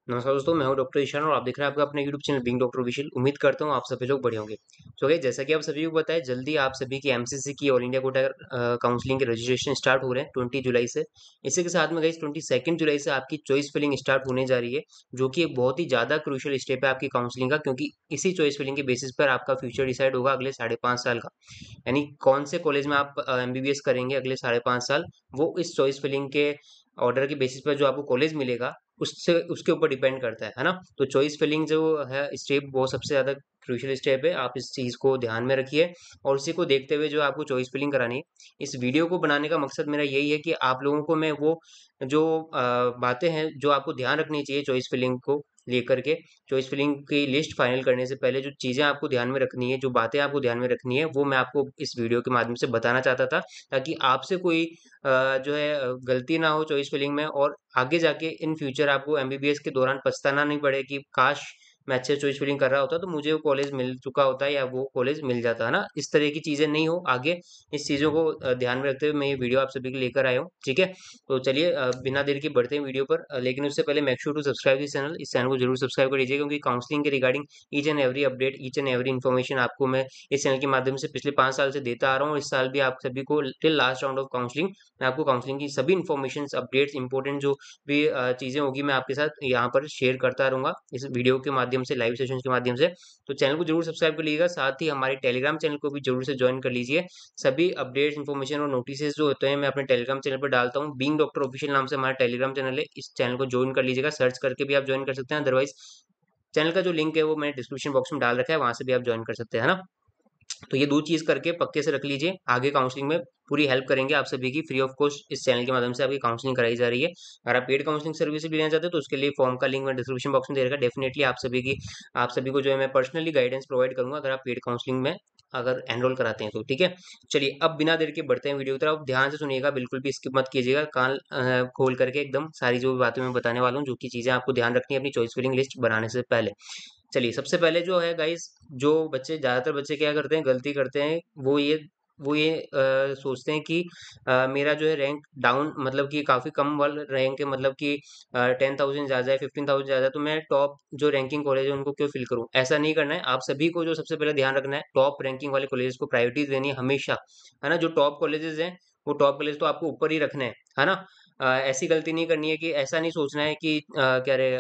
नमस्कार दोस्तों, मैं हूं डॉक्टर ईशान और आप देख रहे हैं आपका अपने YouTube channel being doctor official. उम्मीद करता हूं आप सभी लोग बढ़िया होंगे। तो गाइस, जैसा कि आप सभी को पता है, जल्दी आप सभी की एमसीसी की ऑल इंडिया कोटा काउंसलिंग के रजिस्ट्रेशन स्टार्ट हो रहे हैं 20 जुलाई से। इसी के साथ में गाइस 22 जुलाई से आपकी चॉइस फिलिंग स्टार्ट होने जा रही है, जो कि एक बहुत ही ज़्यादा क्रूशियल स्टेप है आपकी काउंसलिंग का, क्योंकि इसी चॉइस फिलिंग के बेसिस पर आपका फ्यूचर डिसाइड होगा अगले 5.5 साल का। यानी कौन से कॉलेज में आप एमबीबीएस करेंगे अगले 5.5 साल, वो इस चॉइस फिलिंग के ऑर्डर के बेसिस पर जो आपको कॉलेज मिलेगा उससे उसके ऊपर डिपेंड करता है ना। तो चॉइस फिलिंग जो है स्टेप, वो सबसे ज़्यादा क्रूशियल स्टेप है। आप इस चीज़ को ध्यान में रखिए और उसी को देखते हुए जो आपको चॉइस फिलिंग करानी है। इस वीडियो को बनाने का मकसद मेरा यही है कि आप लोगों को मैं वो जो बातें हैं जो आपको ध्यान रखनी चाहिए चॉइस फिलिंग को लेकर के, चॉइस फिलिंग की लिस्ट फाइनल करने से पहले जो चीज़ें आपको ध्यान में रखनी है, जो बातें आपको ध्यान में रखनी है, वो मैं आपको इस वीडियो के माध्यम से बताना चाहता था, ताकि आपसे कोई जो है गलती ना हो चॉइस फिलिंग में, और आगे जाके इन फ्यूचर आपको एमबीबीएस के दौरान पछताना नहीं पड़े कि काश मैं अच्छे चॉइस फिलिंग कर रहा होता तो मुझे वो कॉलेज मिल चुका होता या वो कॉलेज मिल जाता है ना। इस तरह की चीज़ें नहीं हो आगे, इस चीज़ों को ध्यान में रखते हुए मैं ये वीडियो आप सभी के लिए लेकर आया हूँ। ठीक है, तो चलिए बिना देर के बढ़ते हैं वीडियो पर। लेकिन उससे पहले make sure to subscribe this channel, इस चैनल को जरूर सब्सक्राइब कर लीजिए, क्योंकि काउंसलिंग के regarding each and every update, each and every information आपको मैं इस चैनल के माध्यम से पिछले 5 साल से देता आ रहा हूँ। इस साल भी आप सभी को till last round of counselling मैं आपको काउंसलिंग की सभी इन्फॉर्मेशन, अपडेट्स, इंपॉर्टेंट जो भी चीज़ें होगी मैं आपके साथ यहाँ पर शेयर करता रहूँगा इस वीडियो के माध्यम से, लाइव सेशन के माध्यम से। तो चैनल को जरूर सब्सक्राइब कर लीजिएगा, साथ ही हमारे टेलीग्राम चैनल को भी जरूर से ज्वाइन कर लीजिए। सभी अपडेट्स, इन्फॉर्मेशन और नोटिस जो होते हैं मैं अपने टेलीग्राम चैनल पर डालता हूँ। बीइंग डॉक्टर ऑफिशियल नाम से हमारा टेलीग्राम चैनल है, इस चैनल को ज्वाइन कर लीजिएगा, सर्च करके भी आप ज्वाइन कर सकते हैं। अदरवाइज चैनल का जो लिंक है वो मैंने डिस्क्रिप्शन बॉक्स में डाल रखा है, वहां से भी आप ज्वाइन कर सकते हैं, है ना। तो ये 2 चीज़ करके पक्के से रख लीजिए, आगे काउंसलिंग में पूरी हेल्प करेंगे आप सभी की, फ्री ऑफ कॉस्ट इस चैनल के माध्यम से आपकी काउंसलिंग कराई जा रही है। अगर आप पेड काउंसलिंग सर्विस भी लेना चाहते हैं तो उसके लिए फॉर्म का लिंक मैं डिस्क्रिप्शन बॉक्स में दे रखा है। डेफिनेटली आप सभी को जो है मैं पर्सनली गाइडेंस प्रोवाइड करूंगा अगर आप पेड काउंसलिंग में अगर एनरोल कराते हैं तो। ठीक है, चलिए अब बिना देर के बढ़ते हैं वीडियो की तरफ। ध्यान से सुनिएगा, बिल्कुल भी स्किप मत कीजिएगा, कान खोल करके एकदम सारी जो भी बातें मैं बताने वाला हूँ, जो की चीज़ें आपको ध्यान रखनी है अपनी चॉइस फिलिंग लिस्ट बनाने से पहले। चलिए, सबसे पहले जो है गाइस, जो बच्चे, ज़्यादातर बच्चे क्या करते हैं, गलती करते हैं, वो ये सोचते हैं कि मेरा जो है रैंक डाउन, मतलब कि काफ़ी कम वाला रैंक है, मतलब कि 10,000 ज़्यादा है, 15,000 ज़्यादा है, तो मैं टॉप जो रैंकिंग कॉलेज है उनको क्यों फिल करूँ? ऐसा नहीं करना है। आप सभी को जो सबसे पहले ध्यान रखना है, टॉप रैंकिंग वाले कॉलेजेस को प्रायोरिटी देनी है हमेशा, है ना। जो टॉप कॉलेजेस हैं, वो टॉप कॉलेज तो आपको ऊपर ही रखने हैं, है ना। ऐसी गलती नहीं करनी है कि ऐसा नहीं सोचना है कि क्या रे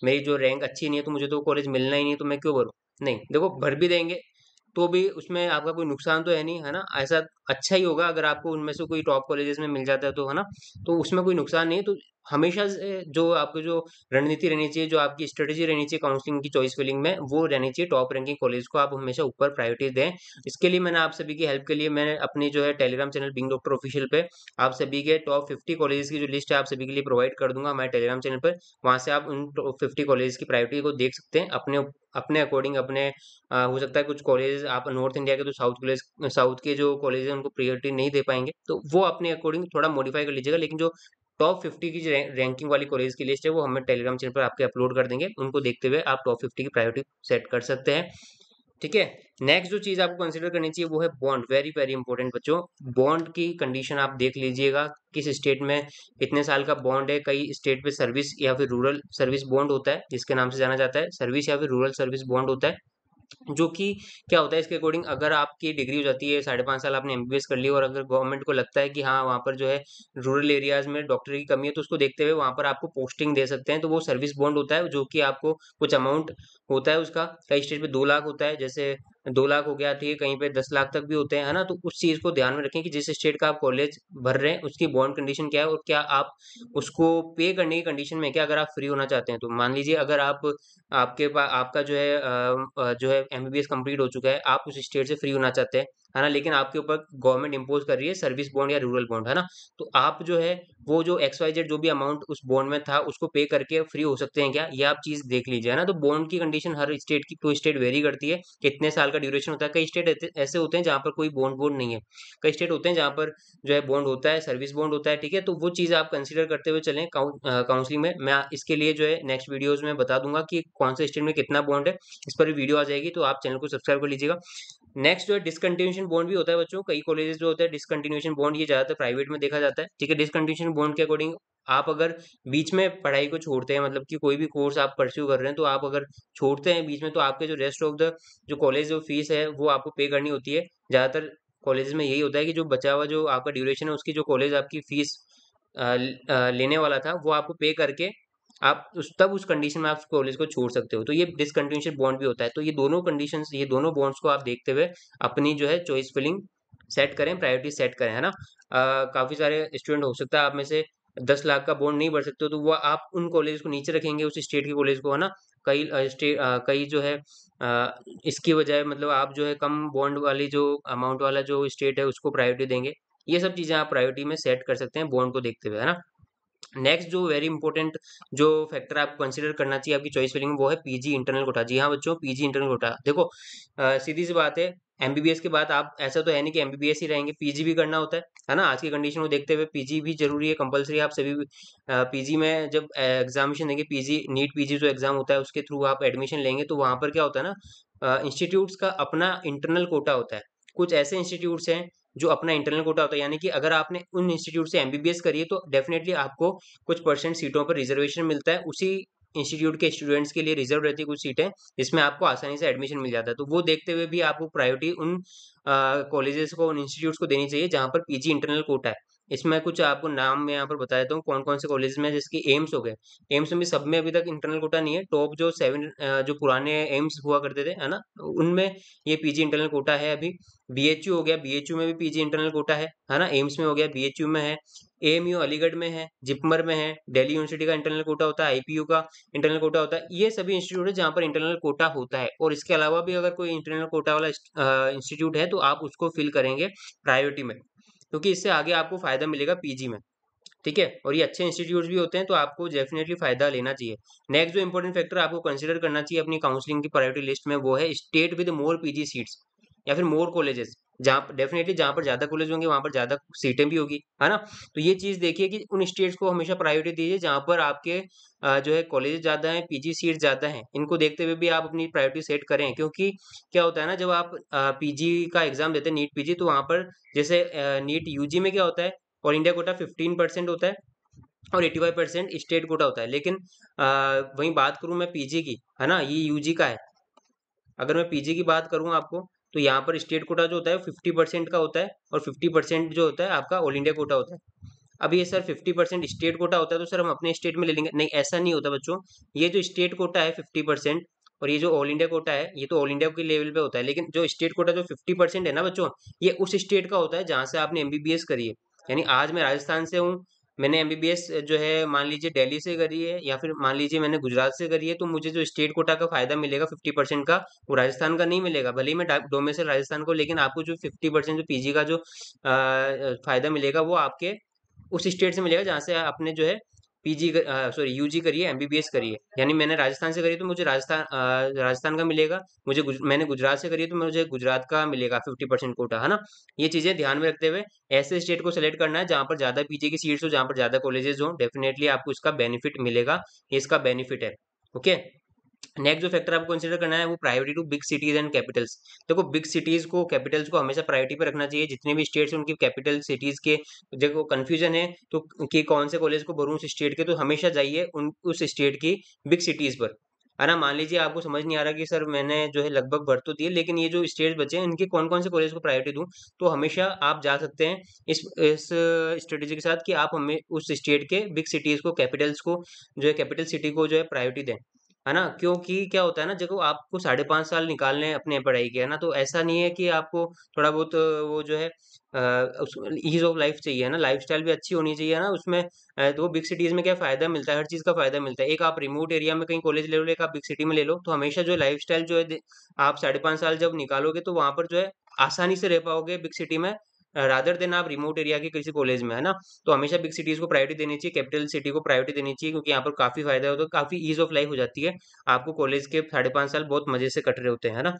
मेरी जो रैंक अच्छी नहीं है तो मुझे तो कॉलेज मिलना ही नहीं है, तो मैं क्यों भरूँ? नहीं, देखो, भर भी देंगे तो भी उसमें आपका कोई नुकसान तो है नहीं, है ना। ऐसा अच्छा ही होगा अगर आपको उनमें से कोई टॉप कॉलेजेस में मिल जाता है तो, है ना। तो उसमें कोई नुकसान नहीं है। तो हमेशा से जो आपकी जो रणनीति रहनी चाहिए, जो आपकी स्ट्रेटेजी रहनी चाहिए काउंसलिंग की चॉइस फिलिंग में, वो रहनी चाहिए टॉप रैंकिंग कॉलेज को आप हमेशा ऊपर प्रायोरिटी दें। इसके लिए मैंने आप सभी की हेल्प के लिए मैंने अपनी जो है Telegram channel being doctor official पे आप सभी के टॉप 50 कॉलेजेस की जो लिस्ट है आप सभी के लिए प्रोवाइड कर दूंगा हमारे टेलीग्राम चैनल पर। वहां से आप उन 50 कॉलेजेस की प्रायोरिटी को देख सकते हैं अपने अपने अकॉर्डिंग, अपने हो सकता है कुछ कॉलेज आप नॉर्थ इंडिया के, तो साउथ के जो कॉलेज हैं उनको प्रायोरिटी नहीं दे पाएंगे, तो वो अपने अकॉर्डिंग थोड़ा मॉडिफाई कर लीजिएगा। लेकिन जो टॉप 50 की जो रैंकिंग वाली कॉलेज की लिस्ट है वो हमें टेलीग्राम चैनल पर आपके अपलोड कर देंगे, उनको देखते हुए आप टॉप 50 की प्रायोरिटी सेट कर सकते हैं। ठीक है, नेक्स्ट जो चीज आपको कंसीडर करनी चाहिए वो है बॉन्ड। वेरी वेरी इंपॉर्टेंट बच्चों, बॉन्ड की कंडीशन आप देख लीजिएगा, किस स्टेट में कितने साल का बॉन्ड है। कई स्टेट पे सर्विस या फिर रूरल सर्विस बॉन्ड होता है, जिसके नाम से जाना जाता है, सर्विस या फिर रूरल सर्विस बॉन्ड होता है। जो कि क्या होता है इसके अकॉर्डिंग, अगर आपकी डिग्री हो जाती है 5.5 साल आपने एमबीबीएस कर ली, और अगर गवर्नमेंट को लगता है कि हाँ वहाँ पर जो है रूरल एरियाज में डॉक्टर की कमी है, तो उसको देखते हुए वहाँ पर आपको पोस्टिंग दे सकते हैं। तो वो सर्विस बॉन्ड होता है, जो कि आपको कुछ अमाउंट होता है उसका। कई स्टेट पे 2 लाख होता है, जैसे 2 लाख हो गया, ठीक है, कहीं पे 10 लाख तक भी होते हैं, है ना। तो उस चीज को ध्यान में रखें कि जिस स्टेट का आप कॉलेज भर रहे हैं उसकी बॉन्ड कंडीशन क्या है, और क्या आप उसको पे करने की कंडीशन में क्या, अगर आप फ्री होना चाहते हैं तो। मान लीजिए अगर आप आपके पास आपका जो है एमबीबीएस कंप्लीट हो चुका है, आप उस स्टेट से फ्री होना चाहते हैं, है ना, लेकिन आपके ऊपर गवर्नमेंट इम्पोज कर रही है सर्विस बॉन्ड या रूरल बॉन्ड, है ना। तो आप जो है वो जो XYZ जो भी अमाउंट उस बॉन्ड में था उसको पे करके फ्री हो सकते हैं क्या, ये आप चीज देख लीजिए, है ना। तो बॉन्ड की कंडीशन हर स्टेट की, टू स्टेट वेरी करती है, कितने साल का ड्यूरेशन होता है। कई स्टेट ऐसे होते हैं जहाँ पर कोई बॉन्ड बॉन्ड नहीं है, कई स्टेट होते हैं जहाँ पर जो है बॉन्ड होता है, सर्विस बॉन्ड होता है। ठीक है, तो वो चीज़ आप कंसीडर करते हुए चलें काउंसलिंग में। मैं इसके लिए जो है नेक्स्ट वीडियोस में बता दूंगा कि कौन से स्टेट में कितना बॉन्ड है, इस पर भी वीडियो आ जाएगी, तो आप चैनल को सब्सक्राइब कर लीजिएगा। नेक्स्ट जो है डिसकंटिन्यूएशन बॉन्ड भी होता है बच्चों। कई कॉलेजेस जो होते हैं डिसकंटिन्यूएशन बॉन्ड, ये ज़्यादातर प्राइवेट में देखा जाता है, ठीक है। डिसकंटिन्यूएशन बॉन्ड के अकॉर्डिंग आप अगर बीच में पढ़ाई को छोड़ते हैं, मतलब कि कोई भी कोर्स आप परस्यू कर रहे हैं, तो आप अगर छोड़ते हैं बीच में, तो आपके जो रेस्ट ऑफ द जो कॉलेज जो फीस है वो आपको पे करनी होती है। ज़्यादातर कॉलेजेस में यही होता है कि जो बचा हुआ जो आपका ड्यूरेशन है, उसकी जो कॉलेज आपकी फीस लेने वाला था, वो आपको पे करके आप उस कंडीशन में आप कॉलेज को छोड़ सकते हो। तो ये डिसकंटिन्यूएशन बॉन्ड भी होता है। तो ये दोनों कंडीशंस, ये दोनों बॉन्ड्स को आप देखते हुए अपनी जो है चॉइस फिलिंग सेट करें, प्रायोरिटी सेट करें, है ना। काफ़ी सारे स्टूडेंट हो सकता है आप में से 10 लाख का बॉन्ड नहीं भर सकते हो, तो वो आप उन कॉलेज को नीचे रखेंगे, उस स्टेट के कॉलेज को, है ना। कई जो है इसकी बजाय मतलब आप जो है कम बॉन्ड वाली जो अमाउंट वाला जो स्टेट है उसको प्रायोरिटी देंगे। ये सब चीज़ें आप प्रायोरिटी में सेट कर सकते हैं बॉन्ड को देखते हुए, है ना। नेक्स्ट जो वेरी इंपॉर्टेंट जो फैक्टर आपको कंसीडर करना चाहिए आपकी चॉइस फिलिंग में, वो है पीजी इंटरनल कोटा। जी हाँ बच्चों, पीजी इंटरनल कोटा। देखो सीधी सी बात है, एमबीबीएस के बाद आप ऐसा तो है नहीं कि एमबीबीएस ही रहेंगे, पीजी भी करना होता है ना। आज की कंडीशन को देखते हुए पीजी भी जरूरी है, कंपलसरी। आप सभी पीजी में जब एग्जामिनेशन देंगे, पीजी नीट पीजी जो एग्जाम होता है उसके थ्रू आप एडमिशन लेंगे, तो वहां पर क्या होता है ना, इंस्टीट्यूट्स का अपना इंटरनल कोटा होता है। कुछ ऐसे इंस्टीट्यूट्स हैं जो अपना इंटरनल कोटा होता है, यानी कि अगर आपने उन इंस्टीट्यूट से एमबीबीएस करी है, तो डेफिनेटली आपको कुछ परसेंट सीटों पर रिजर्वेशन मिलता है। उसी इंस्टीट्यूट के स्टूडेंट्स के लिए रिजर्व रहती है कुछ सीटें, जिसमें आपको आसानी से एडमिशन मिल जाता है। तो वो देखते हुए भी आपको प्रायोरिटी उन कॉलेजेस को, उन इंस्टीट्यूट्स को देनी चाहिए जहाँ पर पीजी इंटरनल कोटा है। इसमें कुछ आपको नाम मैं यहाँ पर बता देता हूँ कौन कौन से कॉलेज में, जैसे कि एम्स हो गए। एम्स में भी सब में अभी तक इंटरनल कोटा नहीं है। टॉप जो 7 जो पुराने एम्स हुआ करते थे, है ना, उनमें ये पीजी इंटरनल कोटा है अभी। बीएचयू हो गया, बीएचयू में भी पीजी इंटरनल कोटा है ना। एम्स में हो गया, बीएचयू में है, एएमयू अलीगढ़ में है, जिपमर में है, दिल्ली यूनिवर्सिटी का इंटरनल कोटा होता है, आईपीयू का इंटरनल कोटा होता है। ये सभी इंस्टीट्यूट है जहाँ पर इंटरनल कोटा होता है। और इसके अलावा भी अगर कोई इंटरनल कोटा वाला इंस्टीट्यूट है, तो आप उसको फिल करेंगे प्रायोरिटी में, क्योंकि इससे आगे आपको फायदा मिलेगा पीजी में, ठीक है। और ये अच्छे इंस्टीट्यूट्स भी होते हैं, तो आपको डेफिनेटली फायदा लेना चाहिए। नेक्स्ट जो इंपॉर्टेंट फैक्टर आपको कंसीडर करना चाहिए अपनी काउंसलिंग की प्रायोरिटी लिस्ट में, वो है state with more PG seats या फिर मोर कॉलेजेस। जहाँ डेफिनेटली जहाँ पर ज्यादा कॉलेज होंगे वहां पर ज्यादा सीटें भी होगी, है ना। तो ये चीज देखिए कि उन स्टेट्स को हमेशा प्रायोरिटी दीजिए जहाँ पर आपके जो है कॉलेज ज्यादा है, पीजी सीट ज्यादा है। इनको देखते हुए भी आप अपनी प्रायोरिटी सेट करें, क्योंकि क्या होता है ना, जब आप पीजी का एग्जाम देते हैं नीट पीजी, तो वहां पर जैसे नीट यूजी में क्या होता है, और इंडिया कोटा 15% होता है और 85% स्टेट कोटा होता है। लेकिन वहीं बात करूं मैं पीजी की, है ना, ये यूजी का है। अगर मैं पीजी की बात करूं आपको, तो यहाँ पर स्टेट कोटा जो होता है 50% का होता है, और 50% जो होता है आपका ऑल इंडिया कोटा होता है। अब ये सर 50% स्टेट कोटा होता है, तो सर हम अपने स्टेट में ले लेंगे, नहीं ऐसा नहीं होता बच्चों। ये जो स्टेट कोटा है 50%, और ये जो ऑल इंडिया कोटा है, ये तो ऑल इंडिया के लेवल पे होता है। लेकिन जो स्टेट कोटा जो 50% है ना बच्चों, ये उस स्टेट का होता है जहाँ से आपने एमबीबीएस करी है। यानी आज मैं राजस्थान से हूँ, मैंने एमबीबीएस जो है मान लीजिए दिल्ली से करी है, या फिर मान लीजिए मैंने गुजरात से करी है, तो मुझे जो स्टेट कोटा का फायदा मिलेगा 50% का, वो राजस्थान का नहीं मिलेगा। भले ही मैं डोमेस्टिक राजस्थान को, लेकिन आपको जो 50% जो पीजी का जो फायदा मिलेगा, वो आपके उस स्टेट से मिलेगा जहाँ से आपने जो है पीजी सॉरी यूजी करी है, एमबीबीएस करी है। यानी मैंने राजस्थान से करी है, तो मुझे राजस्थान का मिलेगा। मैंने गुजरात से करी है, तो मुझे गुजरात का मिलेगा 50% कोटा, है ना। ये चीजें ध्यान में रखते हुए ऐसे स्टेट को सेलेक्ट करना है जहाँ पर ज्यादा पीजी की सीट्स हो, जहाँ पर ज्यादा कॉलेजेस हो। डेफिनेटली आपको इसका बेनिफिट मिलेगा, ये इसका बेनिफिट है। ओके, नेक्स्ट जो फैक्टर आपको कंसीडर करना है वो priority to big cities and capitals. देखो बिग सिटीज को, कैपिटल्स को हमेशा प्रायोरिटी पे रखना चाहिए। जितने भी स्टेट्स हैं उनकी कैपिटल सिटीज के, देखो कंफ्यूजन है तो कि कौन से कॉलेज को भरूं उस स्टेट के, तो हमेशा जाइए उस स्टेट की बिग सिटीज पर, है ना। मान लीजिए आपको समझ नहीं आ रहा कि सर मैंने जो है लगभग भर तो दिए, लेकिन ये जो स्टेट्स बचे हैं इनके कौन कौन से कॉलेज को प्रायोरिटी दूं, तो हमेशा आप जा सकते हैं इस स्ट्रेटेजी के साथ कि आप हमें उस स्टेट के बिग सिटीज को, कैपिटल्स को, जो है कैपिटल सिटी को जो है प्रायोरिटी दें, है ना। क्योंकि क्या होता है ना, देखो आपको 5.5 साल निकालने हैं अपने पढ़ाई के, है ना। तो ऐसा नहीं है कि आपको थोड़ा बहुत वो जो है ईज ऑफ लाइफ चाहिए, है ना, लाइफस्टाइल भी अच्छी होनी चाहिए, है ना उसमें। तो वो बिग सिटीज में क्या फायदा मिलता है, हर चीज का फायदा मिलता है। एक आप रिमोट एरिया में कहीं कॉलेज ले लो, एक आप बिग सिटी में ले लो, तो हमेशा जो लाइफस्टाइल जो है आप 5.5 साल जब निकालोगे, तो वहां पर जो है आसानी से रह पाओगे बिग सिटी में, रादर देन आप रिमोट एरिया के किसी कॉलेज में, है ना। तो हमेशा बिग सिटीज को प्रायोरिटी देनी चाहिए, कैपिटल सिटी को प्रायोरिटी देनी चाहिए, क्योंकि यहाँ पर काफी फायदा होता है, काफी ईज ऑफ लाइफ हो जाती है। आपको कॉलेज के 5.5 साल बहुत मजे से कट रहे होते हैं, है ना।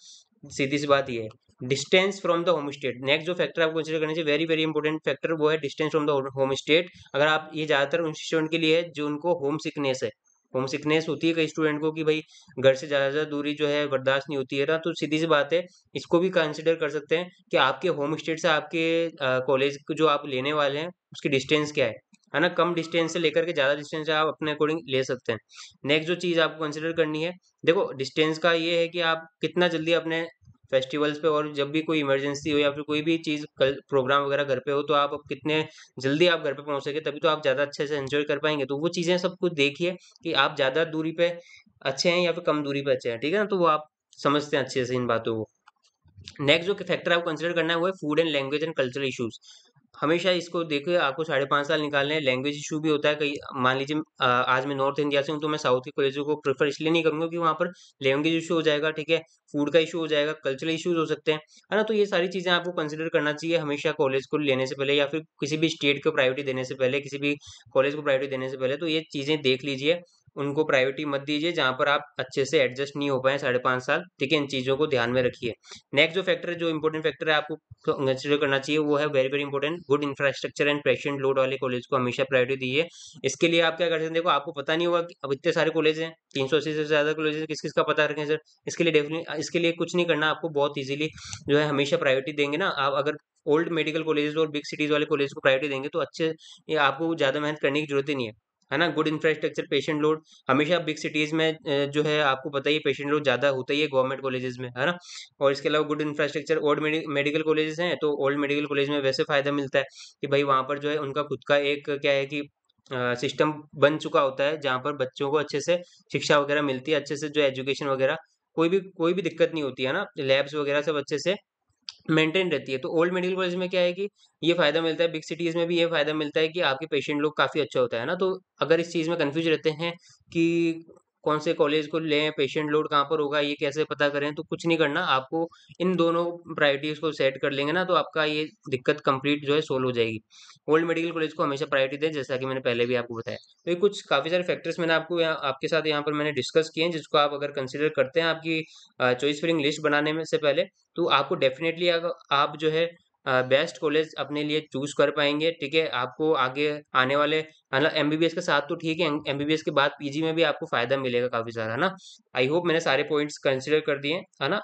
सीधी सी बात ये है। Distance from the home state, next जो फैक्टर आपको कंसीडर करना चाहिए, वेरी वेरी इंपॉर्टेंट फैक्टर, वो है distance from the home state. अगर आप, ये ज्यादातर उन स्टूडेंट के लिए है जो उनको होम सिकनेस है, होम सिकनेस होती है कई स्टूडेंट को कि भाई घर से ज़्यादा दूरी जो है बर्दाश्त नहीं होती है ना, तो सीधी सी बात है, इसको भी कंसिडर कर सकते हैं कि आपके होम स्टेट से आपके कॉलेज को जो आप लेने वाले हैं उसकी डिस्टेंस क्या है ना? कम डिस्टेंस से लेकर के ज़्यादा डिस्टेंस आप अपने अकॉर्डिंग ले सकते हैं। नेक्स्ट जो चीज़ आपको कंसिडर करनी है, देखो डिस्टेंस का ये है कि आप कितना जल्दी अपने फेस्टिवल्स पे और जब भी कोई इमरजेंसी हो या फिर कोई भी चीज़ कल प्रोग्राम वगैरह घर पे हो, तो आप अब कितने जल्दी आप घर पे पहुँच सके, तभी तो आप ज़्यादा अच्छे से एन्जॉय कर पाएँगे। तो वो चीज़ें सब कुछ देखिए कि आप ज़्यादा दूरी पे अच्छे हैं या फिर कम दूरी पे अच्छे हैं, ठीक है ना? तो वो आप समझते हैं अच्छे से इन बातों को। नेक्स्ट जो फैक्टर आपको कंसीडर करना है वो है food and language and cultural issues. हमेशा इसको देखिए, आपको 5.5 साल निकालने हैं। लैंग्वेज इशू भी होता है कई, मान लीजिए आज मैं नॉर्थ इंडिया से हूँ तो मैं साउथ के कॉलेजों को प्रेफर इसलिए नहीं करूंगा कि वहाँ पर लैंग्वेज इशू हो जाएगा, ठीक है, फूड का इशू हो जाएगा, कल्चरल इश्यूज हो सकते हैं, है ना? तो ये सारी चीजें आपको कंसिडर करना चाहिए हमेशा कॉलेज को लेने से पहले या फिर किसी भी स्टेट को प्रायोरिटी देने से पहले, किसी भी कॉलेज को प्रायोरिटी देने से पहले। तो ये चीजें देख लीजिए, उनको प्रायोरिटी मत दीजिए जहाँ पर आप अच्छे से एडजस्ट नहीं हो पाए 5.5 साल, ठीक है? इन चीज़ों को ध्यान में रखिए। नेक्स्ट जो फैक्टर है, जो इंपॉर्टेंट फैक्टर है आपको कंसिडर करना चाहिए, वो है very very important, good infrastructure and patient load वाले कॉलेज को हमेशा प्रायोरिटी दीजिए। इसके लिए आप क्या कर सकते हैं, देखो आपको पता नहीं होगा कि अब इतने सारे कॉलेज हैं, 380 से ज़्यादा कॉलेज हैं, किस किस का पता रखें सर? इसके लिए डेफिनेट, इसके लिए कुछ नहीं करना, आपको बहुत ईजिली जो है हमेशा प्रायोरिटी देंगे ना आप, अगर ओल्ड मेडिकल कॉलेजेस और बिग सिटीज वाले कॉलेज को प्रायोरिटी देंगे तो अच्छे, ये आपको ज़्यादा मेहनत करने की जरूरत ही नहीं है ना? गुड इंफ्रास्ट्रक्चर, पेशेंट लोड, हमेशा बिग सिटीज में जो है आपको पता ही है पेशेंट लोड ज़्यादा होता ही है गवर्नमेंट कॉलेजेस में, है ना? और इसके अलावा good infrastructure, old medical colleges हैं तो ओल्ड मेडिकल कॉलेज में वैसे फ़ायदा मिलता है कि भाई वहाँ पर जो है उनका खुद का एक क्या है कि सिस्टम बन चुका होता है जहाँ पर बच्चों को अच्छे से शिक्षा वगैरह मिलती है, अच्छे से जो एजुकेशन वगैरह कोई भी दिक्कत नहीं होती है ना? लैब्स वगैरह सब अच्छे से मेंटेन रहती है। तो ओल्ड मेडिकल कॉलेज में क्या है कि ये फ़ायदा मिलता है, बिग सिटीज़ में भी ये फ़ायदा मिलता है कि आपके पेशेंट लोग काफ़ी अच्छा होता है ना? तो अगर इस चीज़ में कन्फ्यूज़ रहते हैं कि कौन से कॉलेज को लें, पेशेंट लोड कहाँ पर होगा, ये कैसे पता करें, तो कुछ नहीं करना, आपको इन दोनों प्रायोरिटीज़ को सेट कर लेंगे ना, तो आपका ये दिक्कत कंप्लीट जो है सोल्व हो जाएगी। ओल्ड मेडिकल कॉलेज को हमेशा प्रायोरिटी दें, जैसा कि मैंने पहले भी आपको बताया। तो ये कुछ काफ़ी सारे फैक्टर्स मैंने आपको यहाँ आपके साथ यहाँ पर मैंने डिस्कस किए हैं, जिसको आप अगर कंसीडर करते हैं आपकी चॉइस फिलिंग लिस्ट बनाने में से पहले, तो आपको डेफ़िनेटली अग आप जो है बेस्ट कॉलेज अपने लिए चूज़ कर पाएँगे, ठीक है? आपको आगे आने वाले मतलब एमबीबीएस के साथ तो ठीक है, एमबीबीएस के बाद पीजी में भी आपको फ़ायदा मिलेगा काफ़ी सारा, है ना? आई होप मैंने सारे पॉइंट्स कंसीडर कर दिए, है ना?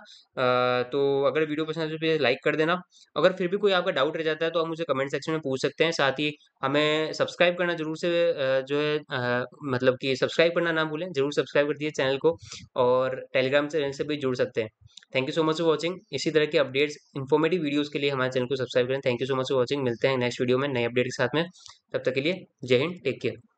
तो अगर वीडियो पसंद है तो प्लीज़ लाइक कर देना। अगर फिर भी कोई आपका डाउट रह जाता है, तो आप मुझे कमेंट सेक्शन में पूछ सकते हैं। साथ ही हमें सब्सक्राइब करना ज़रूर से जो है मतलब कि सब्सक्राइब करना ना भूलें, ज़रूर सब्सक्राइब कर दीजिए चैनल को, और टेलीग्राम चैनल से भी जुड़ सकते हैं। Thank you so much for watching. इसी तरह के अपडेट्स, इन्फॉर्मेटिव वीडियोज़ के लिए हमारे चैनल को सब्सक्राइब करें। Thank you so much for watching. मिलते हैं नेक्स्ट वीडियो में नए अपडेट के साथ में। तब तक के लिए जय हिंद, टेक केयर।